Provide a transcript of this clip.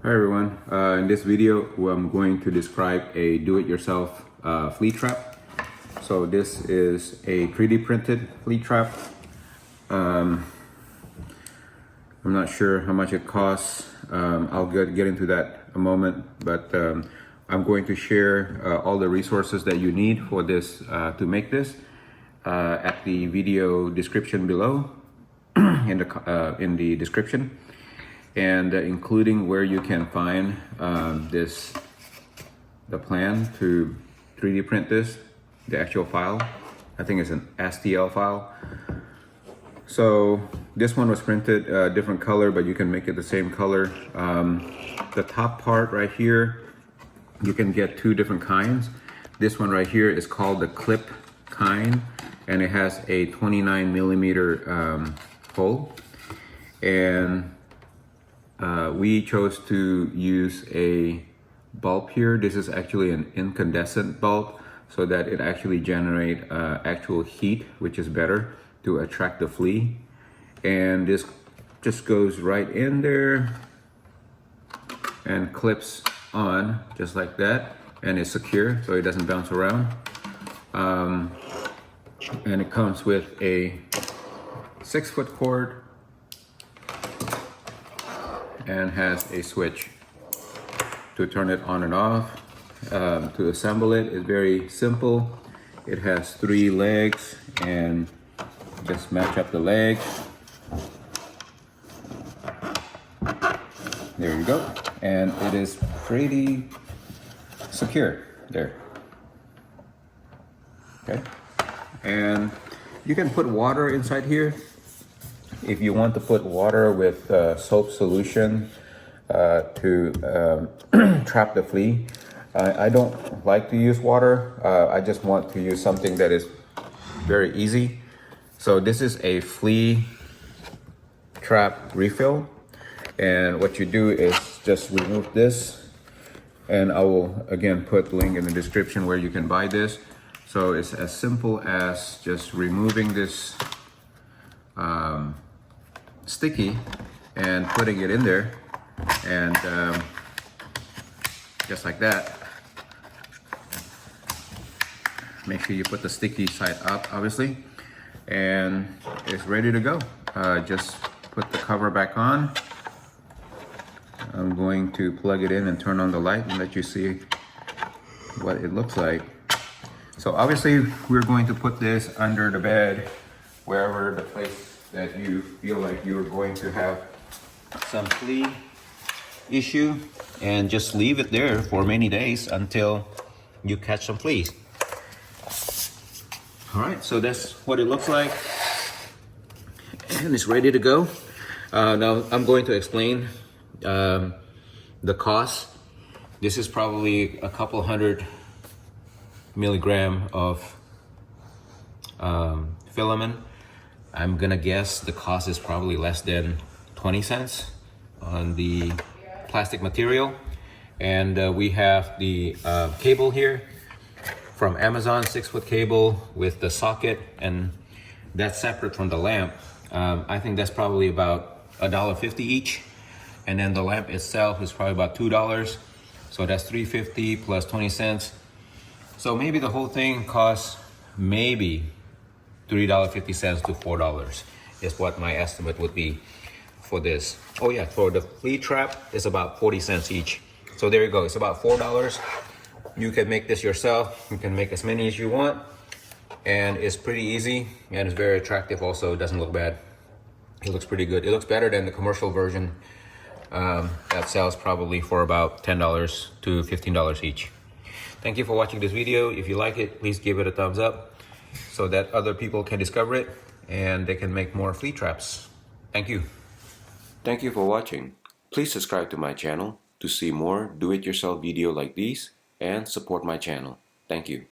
Hi everyone, in this video I'm going to describe a do-it-yourself flea trap. So this is a 3D printed flea trap. I'm not sure how much it costs. I'll get into that in a moment, but I'm going to share all the resources that you need for this to make this at the video description below in the description. And including where you can find the plan to 3D print this, the actual file. I think it's an STL file. So this one was printed a different color, but you can make it the same color. The top part right here, you can get two different kinds. This one right here is called the clip kind, and it has a 29 millimeter hole. And we chose to use a bulb here. This is actually an incandescent bulb, so that it actually generates actual heat, which is better to attract the flea. And this just goes right in there and clips on just like that, and it's secure so it doesn't bounce around. And it comes with a 6-foot cord and has a switch to turn it on and off. To assemble it is very simple. It has 3 legs, and just match up the legs. There you go. And it is pretty secure there. Okay. And you can put water inside here. If you want to put water with soap solution to trap the flea, I don't like to use water. I just want to use something that is very easy. So this is a flea trap refill, and what you do is just remove this, and I will again put the link in the description where you can buy this. So it's as simple as just removing this sticky and putting it in there, and just like that. Make sure you put the sticky side up, obviously, and it's ready to go. Just put the cover back on. I'm going to plug it in and turn on the light and let you see what it looks like. So obviously we're going to put this under the bed, wherever the place that you feel like you're going to have some flea issue, and just leave it there for many days until you catch some fleas. All right, so that's what it looks like, and it's ready to go. Now I'm going to explain the cost. This is probably a couple hundred milligram of filament. I'm gonna guess the cost is probably less than 20 cents on the plastic material. And we have the cable here from Amazon, 6-foot cable with the socket, and that's separate from the lamp. I think that's probably about $1.50 each, and then the lamp itself is probably about $2, so that's $3.50 plus 20 cents. So maybe the whole thing costs maybe $3.50 to $4 is what my estimate would be for this. Oh yeah, for the flea trap, it's about 40 cents each. So there you go, it's about $4. You can make this yourself. You can make as many as you want, and it's pretty easy, and it's very attractive also. It doesn't look bad. It looks pretty good. It looks better than the commercial version that sells probably for about $10 to $15 each. Thank you for watching this video. If you like it, please give it a thumbs up so that other people can discover it and they can make more flea traps. Thank you. Thank you for watching. Please subscribe to my channel to see more do-it-yourself video like these and support my channel. Thank you.